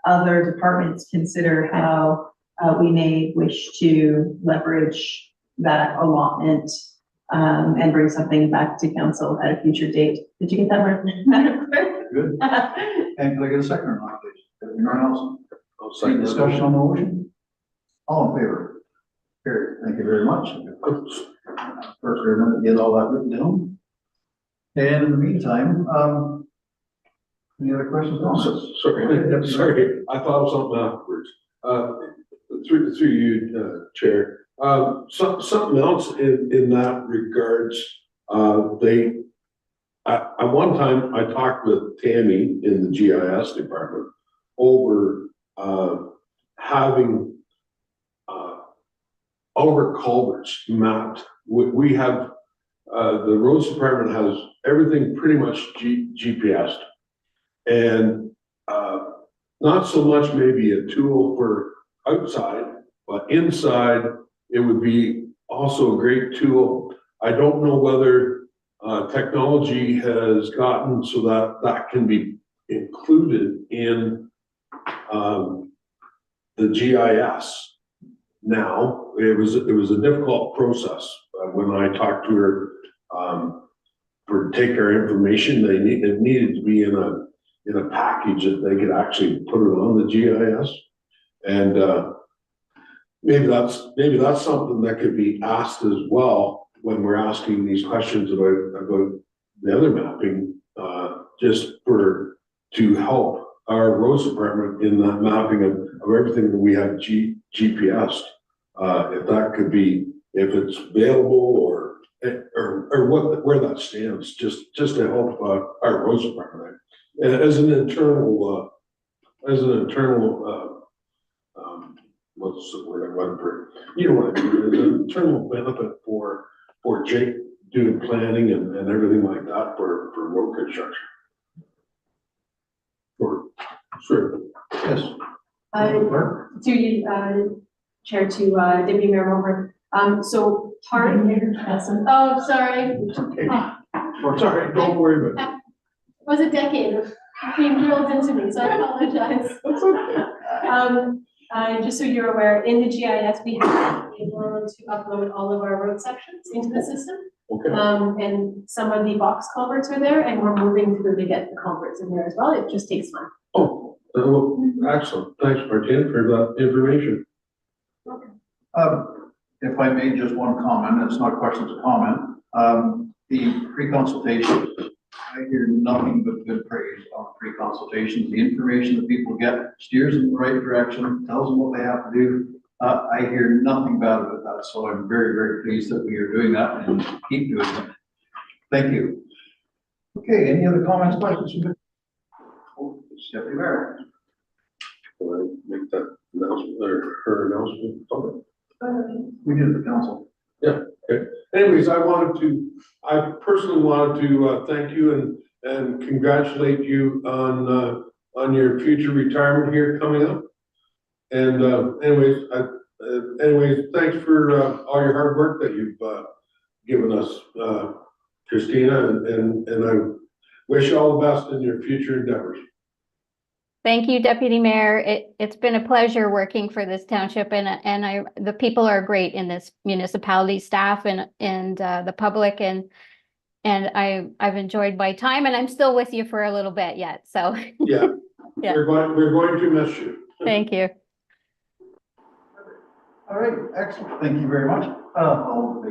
other departments consider how we may wish to leverage that allotment and bring something back to council at a future date. Did you get that, Madam Clerk? Good. And could I get a second or not, please? Anyone else? Any Second discussion on the motion? All in favor? Carried. Thank you very much. First, we're going to get all that written down. And in the meantime, any other questions? Sorry, I thought of something afterwards. Through you, Chair. Something else in that regards, at one time, I talked with Tammy in the GIS department over, having, all of our culverts mapped. We have, the roads department has everything pretty much GPSed. And, not so much maybe a tool for outside, but inside, it would be also a great tool. I don't know whether technology has gotten so that that can be included in the GIS. Now, it was a difficult process when I talked to her for take our information. It needed to be in a package that they could actually put it on the GIS, and maybe that's something that could be asked as well when we're asking these questions about the other mapping, just to help our roads department in that mapping of everything that we have GPSed. If that could be, if it's available or where that stands, just to help our roads department as an internal what's the word I'm looking for? You know what I mean? There's an internal benefit for Jake doing planning and everything like that for road construction. Sure. Yes. To you, Chair, to Deputy Mayor Mulder. So part of oh, sorry. Oh, sorry, don't worry about it. It was a decade of being drilled into me, so I apologize. That's okay. Just so you're aware, in the GIS, we have been able to upload all of our road sections into the system. Okay. And some of the box culverts are there, and we're moving through to get the culverts in there as well. It just takes time. Oh, excellent. Thanks, Martina, for that information. If I may, just one comment, it's not a question, it's a comment. The pre-consultation, I hear nothing but good praise on pre-consultations. The information that people get steers them in the right direction, tells them what they have to do. I hear nothing bad about that, so I'm very, very pleased that we are doing that and keep doing it. Thank you. Okay, any other comments, questions? Deputy Mayor. Can I make that announcement or her announcement public? We did the council. Yeah, okay. Anyways, I personally wanted to thank you and congratulate you on your future retirement here coming up. And anyways, thanks for all your hard work that you've given us, Christina, and I wish you all the best in your future endeavors. Thank you, Deputy Mayor. It's been a pleasure working for this township, and the people are great in this municipality, staff and the public, and I've enjoyed my time, and I'm still with you for a little bit yet. So Yeah, yeah. We're going to miss you. Thank you. All right, excellent. Thank you very much. I'll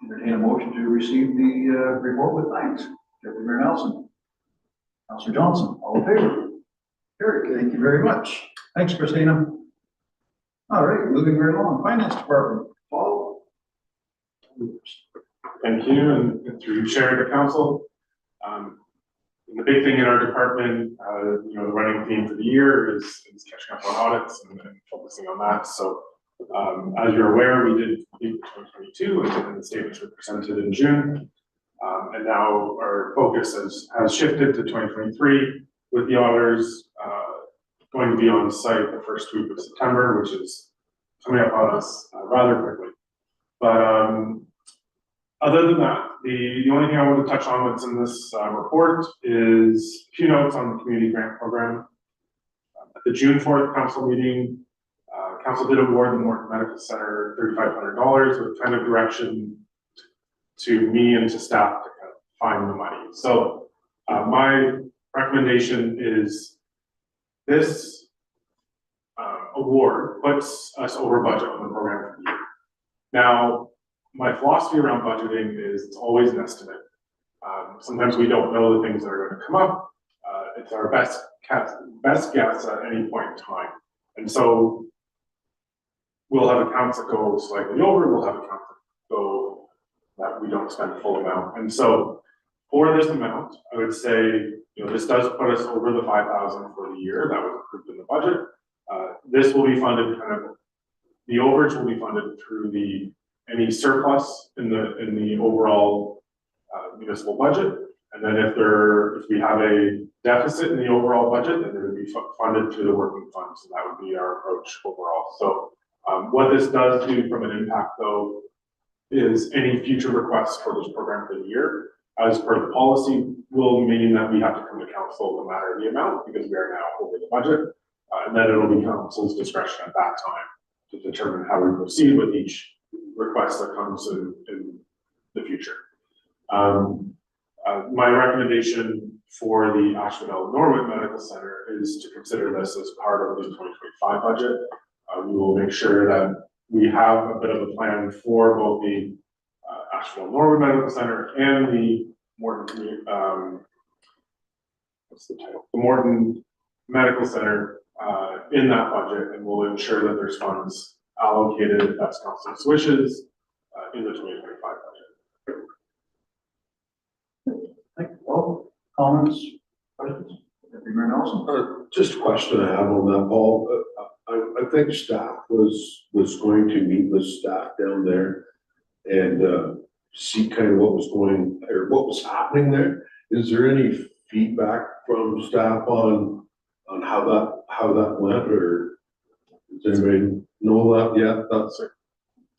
entertain a motion to receive the report with thanks. Deputy Mayor Nelson. Councilor Johnson, all in favor? Eric, thank you very much. Thanks, Christina. All right, moving right along. Finance Department, Paul. Thank you, and through you, Chair to Council. The big thing in our department, the running theme for the year is catching up on audits and focusing on that. So, as you're aware, we did 2022, and the statements were presented in June. And now our focus has shifted to 2023, with the auditors going to be on site the first week of September, which is coming up on us rather quickly. But other than that, the only thing I want to touch on what's in this report is a few notes on the community grant program. At the June 4th council meeting, council did award the Morton Medical Center $3,500 with kind of direction to me and to staff to kind of find the money. So my recommendation is this award puts us over budget on the program for the year. Now, my philosophy around budgeting is it's always an estimate. Sometimes we don't know the things that are going to come up. It's our best guess at any point in time. And so we'll have accounts that go slightly over, we'll have accounts that go that we don't spend the full amount. And so for this amount, I would say, this does put us over the 5,000 for the year that was approved in the budget. This will be funded the overage will be funded through any surplus in the overall municipal budget. And then if we have a deficit in the overall budget, then it would be funded through the working fund. So that would be our approach overall. So what this does do from an impact though, is any future requests for this program for the year, as per the policy, will mean that we have to come to council no matter the amount, because we are now over the budget. And then it'll be council's discretion at that time to determine how we proceed with each request that comes in the future. My recommendation for the Asheville Norwood Medical Center is to consider this as part of the 2025 budget. We will make sure that we have a bit of a plan for both the Asheville Norwood Medical Center and the Morton, what's the title? The Morton Medical Center in that budget, and we'll ensure that there's funds allocated, if that's council's wishes, in the 2025 budget. Thank you. Well, comments, questions? Mayor Nelson? Just a question I have on that, Paul. I think staff was going to meet with staff down there and see kind of what was happening there. Is there any feedback from staff on how that went, or does anybody know that yet? That's it.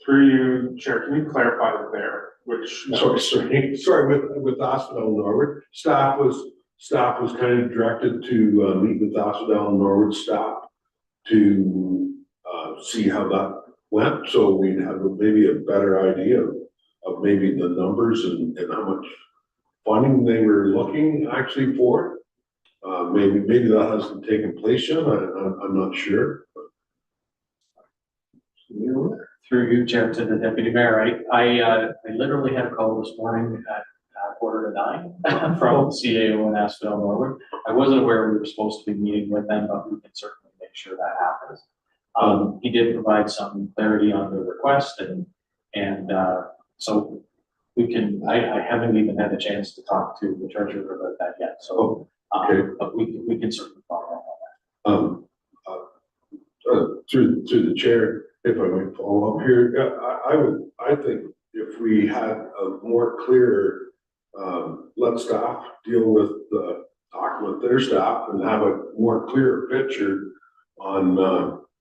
Through you, Chair, can you clarify there, which? Sorry, with Asphodel Norwood, staff was kind of directed to meet with Asphodel Norwood staff to see how that went, so we'd have maybe a better idea of maybe the numbers and how much funding they were looking actually for. Maybe that hasn't taken place yet. I'm not sure. Through you, Chair, to the Deputy Mayor, I literally had a call this morning at 8:45 from CAO and Asphodel Norwood. I wasn't aware we were supposed to be meeting with them, but we can certainly make sure that happens. He did provide some clarity on the request, and so we can. I haven't even had a chance to talk to the treasurer about that yet. So, okay. But we can certainly follow up on that. Through the chair, if I might follow up here, I think if we had a more clear, let staff deal with talk with their staff and have a more clear picture on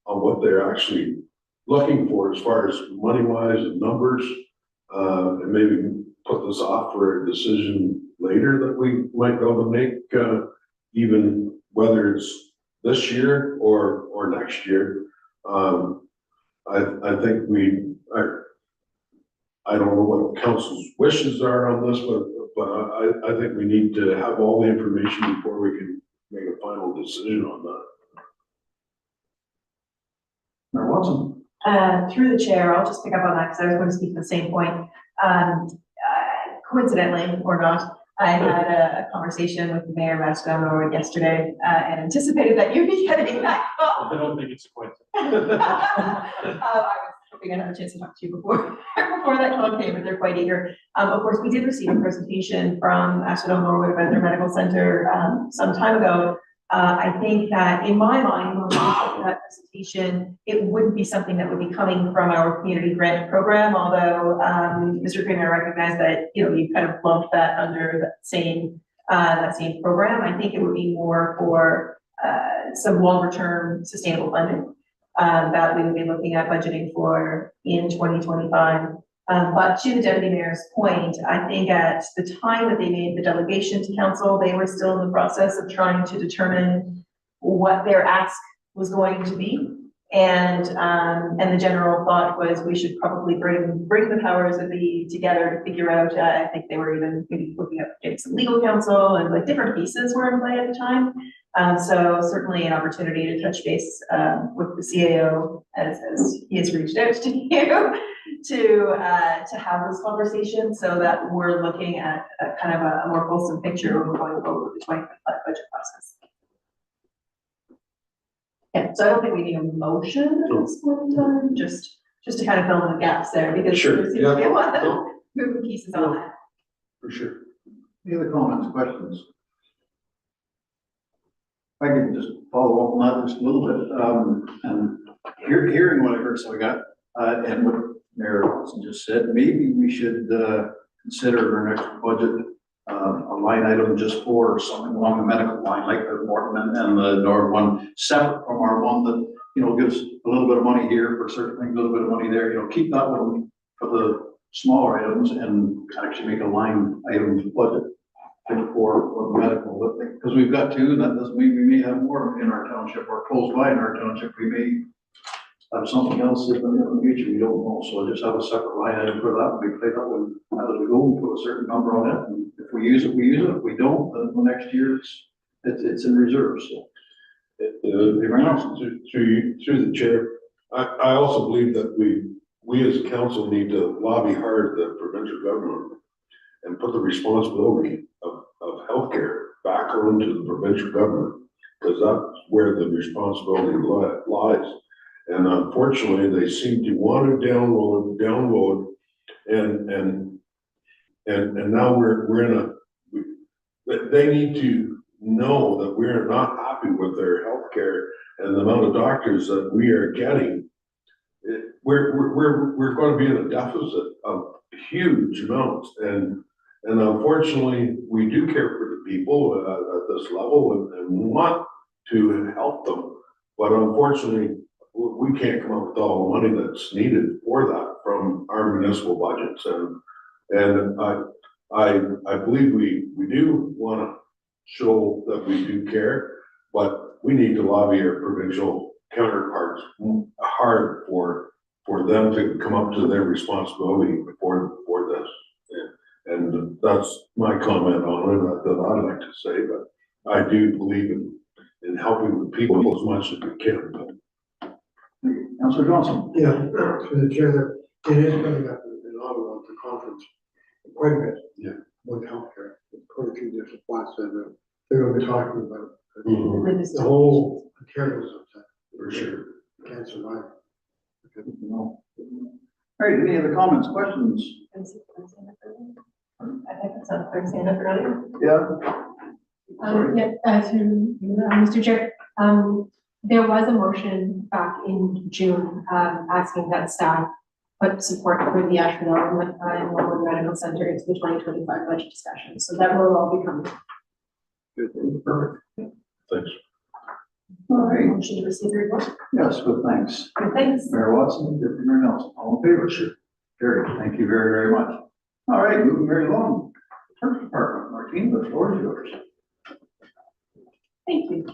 what they're actually looking for as far as money wise and numbers, and maybe put this off for a decision later that we might be able to make, even whether it's this year or next year. I think I don't know what council's wishes are on this, but I think we need to have all the information before we can make a final decision on that. Mayor Watson? Through the chair, I'll just pick up on that because I was going to speak to the same point. Coincidentally or not, I had a conversation with the mayor of Asphodel Norwood yesterday and anticipated that you'd be getting that call. I don't think it's a coincidence. I was hoping I'd have a chance to talk to you before that call came, but they're quite eager. Of course, we did receive a presentation from Asphodel Norwood about their medical center some time ago. I think that in my mind, when we look at that presentation, it wouldn't be something that would be coming from our community grant program, although Mr. Kramer recognized that, you kind of lumped that under that same program. I think it would be more for some longer term sustainable funding that we would be looking at budgeting for in 2025 But to the deputy mayor's point, I think at the time that they made the delegation to council, they were still in the process of trying to determine what their ask was going to be. And the general thought was we should probably bring the powers that be together to figure out, I think they were even maybe looking at getting some legal counsel, and like different pieces were in play at the time. So certainly an opportunity to touch base with the CAO as he has reached out to you to have this conversation, so that we're looking at a kind of a more fulsome picture when we're going forward with the 2025 budget process. Yeah, so I don't think we need a motion at this point in time, just to kind of fill in the gaps there, because Sure, there seems to be a lot of yeah. moving pieces on that. For sure. Any other comments, questions? If I could just follow up on that just a little bit, and hearing what I heard, so I got, and what Mayor Watson just said, maybe we should, consider our next budget, a line item just for something along the medical line, like the Morton and the North one, separate from our one that, you know, gives a little bit of money here for certain things, a little bit of money there, you know, keep that one for the smaller items and actually make a line item budget for the medical, because we've got two, and that doesn't mean we may have more in our township or close by in our township. We may have something else in the future, we don't know, so I just have a separate line item for that. We play that one as we go, and put a certain number on it, and if we use it, we use it. If we don't, then the next year it's in reserve, so. Through the chair, I also believe that we as a council need to lobby hard the provincial government and put the responsibility of healthcare back onto the provincial government, because that's where the responsibility lies. And unfortunately, they seem to want to download, and now we're in they need to know that we're not happy with their healthcare and the amount of doctors that we are getting. We're going to be in a deficit of huge amounts, and unfortunately, we do care for the people at this level and want to help them, but unfortunately, we can't come up with all the money that's needed for that from our municipal budgets, and I believe we do want to show that we do care, but we need to lobby our provincial counterparts hard for them to come up to their responsibility for this. And that's my comment on it that I'd like to say, but I do believe in helping the people as much as we can. Councilor Johnson. Yeah, through the chair, there, it is coming up in Ottawa, the conference, quite a bit. Yeah. With healthcare, quite a few different spots that they're going to be talking about. Mhm. The whole Ontario subset. For sure. Can't survive. No. All right, any other comments, questions? I think it's on Thursday, not Friday. Yeah. Mr. Chair, there was a motion back in June, asking that staff put support for the Ashland and Norwood Medical Center into the 2025 budget discussion. So that will all be coming. Good, perfect. Thanks. All right, Motion to receive the report. yes, good, thanks. Good, thanks. Mayor Watson, Deputy Mayor Nelson, all in favor? Sure. Carried, thank you very, very much. All right, moving very along. Clerk's Department, Martine, the floor is yours. Thank you.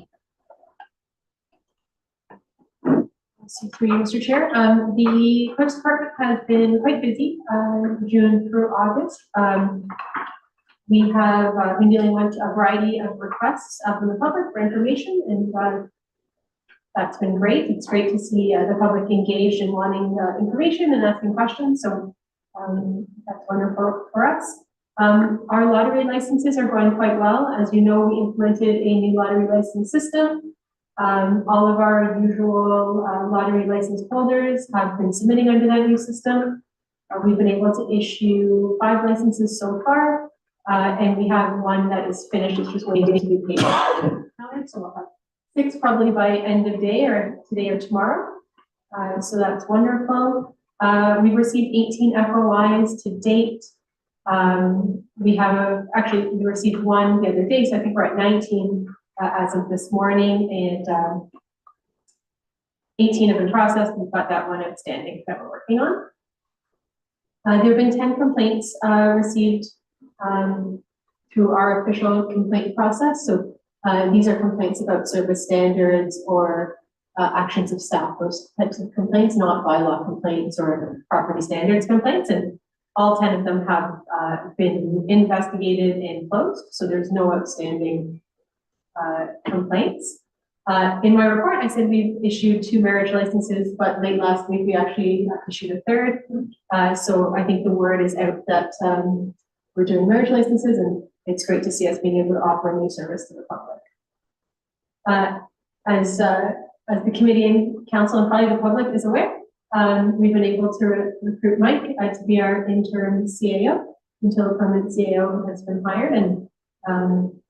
See through you, Mr. Chair. The Clerk's Department has been quite busy, June through August. We have been dealing with a variety of requests from the public for information, and that's been great. It's great to see the public engaged in wanting information and asking questions. So that's wonderful for us. Our lottery licenses are going quite well. As you know, we implemented a new lottery license system. All of our usual lottery license holders have been submitting under that new system. We've been able to issue 5 licenses so far, and we have one that is finished. It's just waiting to be paid. So we'll have 6 probably by end of day or today or tomorrow. So that's wonderful. We've received 18 FOIs to date. We have actually we received 1 the other day, so I think we're at 19 as of this morning, and 18 have been processed. We've got that 1 outstanding that we're working on. There have been 10 complaints received through our official complaint process. So these are complaints about service standards or actions of staff, those types of complaints, not bylaw complaints or property standards complaints. And all 10 of them have been investigated and closed. So there's no outstanding complaints. In my report, I said we've issued 2 marriage licenses, but late last week, we actually issued a 3rd. So I think the word is out that we're doing marriage licenses, and it's great to see us being able to offer a new service to the public. As the committee and council and probably the public is aware, we've been able to recruit Mike to be our interim CAO until a permanent CAO has been hired, and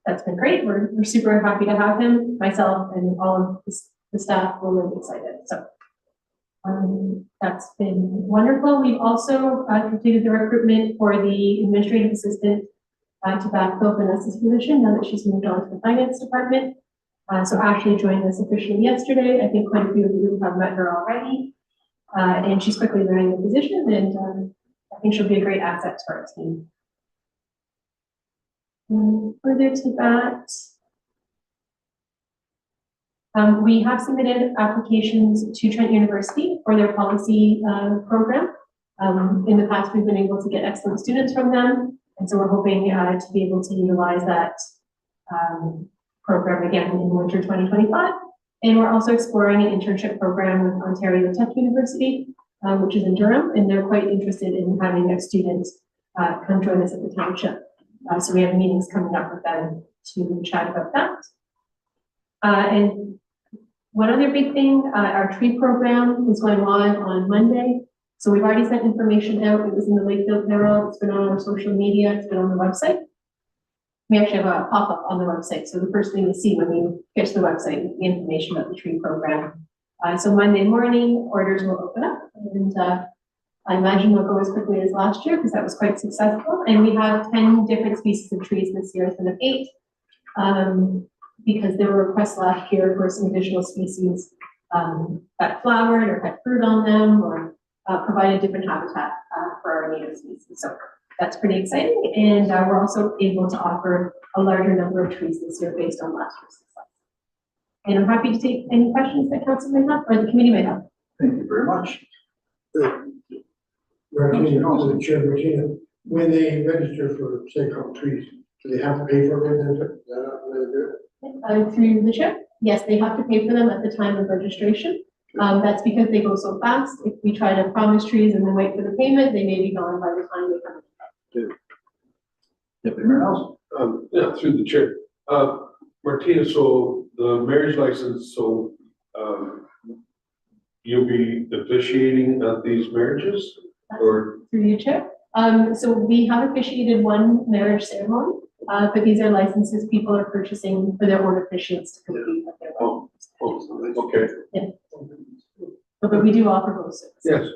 that's been great. We're super happy to have him. Myself and all of the staff were really excited. So that's been wonderful. We've also completed the recruitment for the administrative assistant to backfill Vanessa's position now that she's moved on to the finance department. So Ashley joined us officially yesterday. I think quite a few of you have met her already. And she's quickly learning the position, and I think she'll be a great asset to our team. Further to that, we have submitted applications to Trent University for their policy program. In the past, we've been able to get excellent students from them, and so we're hoping to be able to utilize that program again in winter 2025. And we're also exploring an internship program with Ontario Tech University, which is in Durham, and they're quite interested in having their students come join us at the Township. So we have meetings coming up with them to chat about that. And one other big thing, our tree program is going on Monday. So we've already sent information out. It was in the Lakefield Herald. It's been on our social media. It's been on the website. We actually have a pop-up on the website. So the first thing you see when you get to the website is the information about the tree program. So Monday morning, orders will open up, and I imagine we'll go as quickly as last year because that was quite successful. And we have 10 different species of trees this year instead of 8, because there were requests last year for some additional species that flowered or had fruit on them or provided different habitat for our native species. So that's pretty exciting. And we're also able to offer a larger number of trees this year based on last year's success. And I'm happy to take any questions that council may have or the committee may have. Thank you very much. Regina, when they register for, say, common trees, do they have to pay for it? Is that how they do it? Through the chair, yes, they have to pay for them at the time of registration. That's because they go so fast. If we try to promise trees and then wait for the payment, they may be gone by the time they come. Deputy Mayor Nelson. Yeah, through the chair. Martina, so the marriage license, so, you'll be officiating at these marriages or? Through your chair. So we have officiated one marriage ceremony, but these are licenses people are purchasing for their own officiants to complete with their own. Okay. Yeah. But we do offer both services. Yes.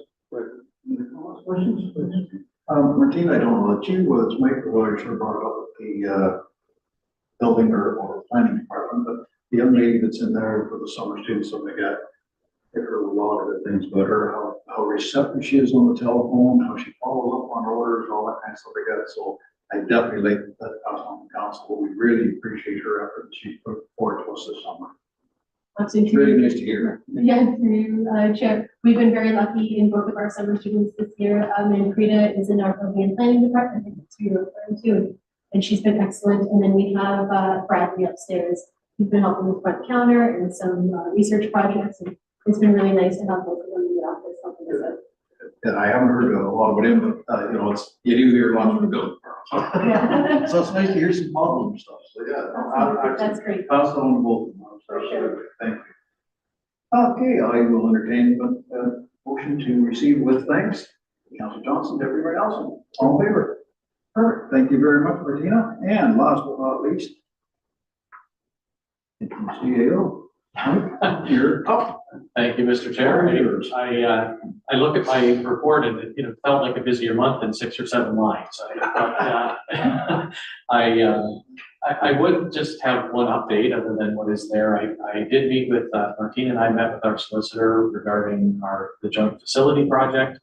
Questions, please? Martina, I don't know that you, whether it's Mike or whether you should have brought it up with the building or planning department, but the young lady that's in there for the summer students, so they got heard a lot of the things about her, how receptive she is on the telephone, how she follows up on orders, all that kind of stuff like that. So I definitely like that on the council. We really appreciate her effort that she put forward to us this summer. Absolutely. It's really nice to hear. Yeah, through chair. We've been very lucky in both of our summer students this year. And Frida is in our building and planning department, I think that's who you're referring to, and she's been excellent. And then we have Bradley upstairs. He's been helping with front counter and some research projects. And it's been really nice to have both of them in the office helping us out. And I haven't heard a lot about him, but you know, you do hear lots from the building. Yeah. So it's nice to hear some positive stuff. So yeah, That's great. pass it on to both of them. For sure. Thank you. Okay, I will entertain a motion to receive with thanks. Councilor Johnson, Deputy Mayor Nelson, all in favor? Perfect. Thank you very much, Martina. And last but not least, CAO. You're up. Thank you, Mr. Chair. I look at my report and it felt like a busier month than 6 or 7 lines. I would just have one update other than what is there. I did meet with Martina and I met with our solicitor regarding the joint facility project.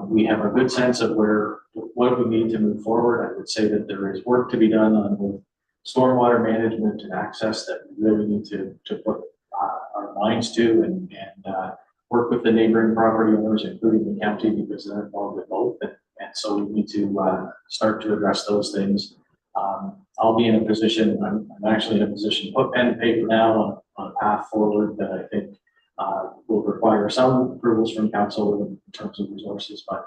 We have a good sense of what we need to move forward. I would say that there is work to be done on both stormwater management and access that we really need to put our minds to and work with the neighboring property owners, including the county, because they're involved in both. And so we need to start to address those things. I'll be in a position, I'm actually in a position to put pen and paper now on a path forward that I think will require some approvals from council in terms of resources, but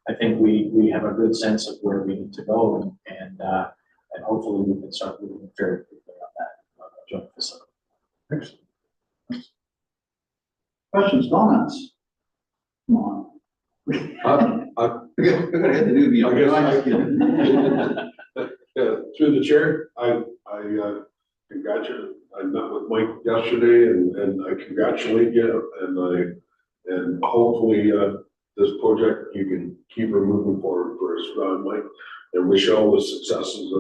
I think we have a good sense of where we need to go and hopefully we can start moving very quickly on that joint facility. Excellent. Questions, comments? Come on. We're gonna hit the newbie. Through the chair, I congratulate, I met with Mike yesterday and I congratulate you and hopefully, this project, you can keep her moving forward for us, Mike, and wish you all the successes.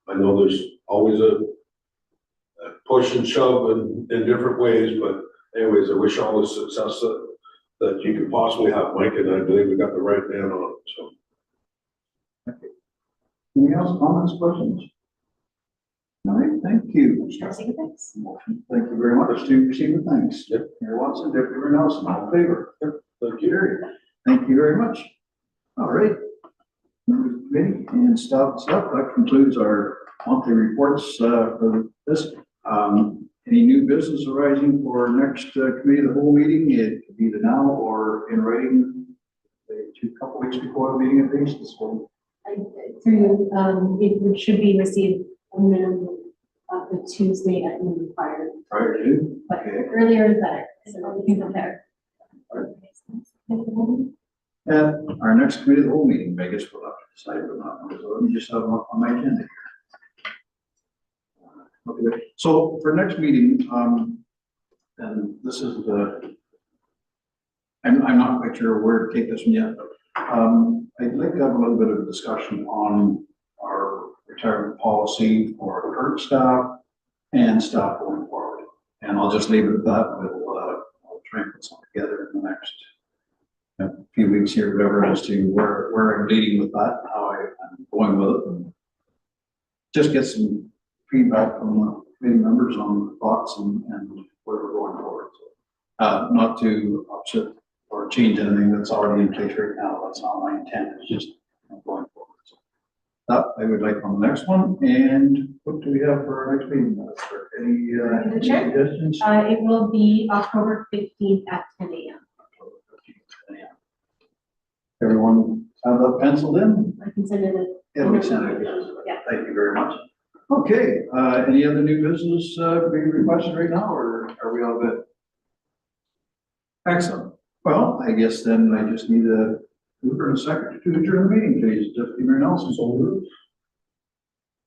I know there's always a push and shove in different ways, but anyways, I wish all the success that you could possibly have, Mike, and I believe we got the right man on it, so. Anything else, comments, questions? All right, thank you. Thank Thank you very much to receive the thanks. Yep. Mayor Watson, Deputy Mayor Nelson, all in favor? Yep. Thank you. Thank you very much. All right. Committee and stuff, that concludes our monthly reports for this. Any new business arising for next committee of the whole meeting? It could be either now or in writing, a couple weeks before the meeting at least. This one. It should be received a minimum of the Tuesday at noon prior to, but okay. earlier is better, so we can prepare. And our next committee of the whole meeting, Vegas, we'll have to decide or not. So let me just have them up on my agenda here. Okay, so for next meeting, and this is I'm not quite sure where to take this one yet, but I'd like to have a little bit of a discussion on our retirement policy for current staff and staff going forward. And I'll just leave it at that. I'll try and put something together in the next few weeks here, whatever, as to where I'm leading with that, how I'm going with it, and just get some feedback from the committee members on thoughts and where we're going forward. So, not to upset or change anything that's already in place right now. That's not my intent. It's just going forward. So that I would like on the next one. And what do we have for our next meeting? Any suggestions? It will be October 15th at 10 a.m. Everyone have that penciled in? I can send it. It'll be sent out. Yeah. Thank you very much. Okay, any other new business being requested right now, or are we all good? Excellent. Well, I guess then I just need a mover and a second to adjourn the meeting, please. Deputy Mayor Nelson, so moved.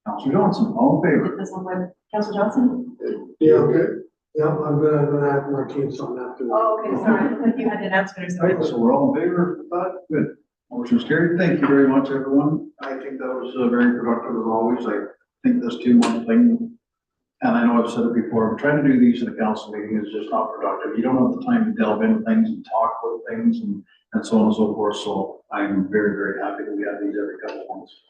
Councilor Johnson, all in favor? This one with Councilor Johnson? Yeah, okay. Yeah, I'm gonna have my team something after. Oh, okay, sorry, I looked like you had an announcement or All right, something. so we're all in favor of that? Good. Motion's carried. Thank you very much, everyone. I think that was very productive as always. I think this 2-month thing, and I know I've said it before, I'm trying to do these in a council meeting is just not productive. You don't have the time to delve into things and talk about things and so on and so forth. So I'm very, very happy that we have these every couple of months.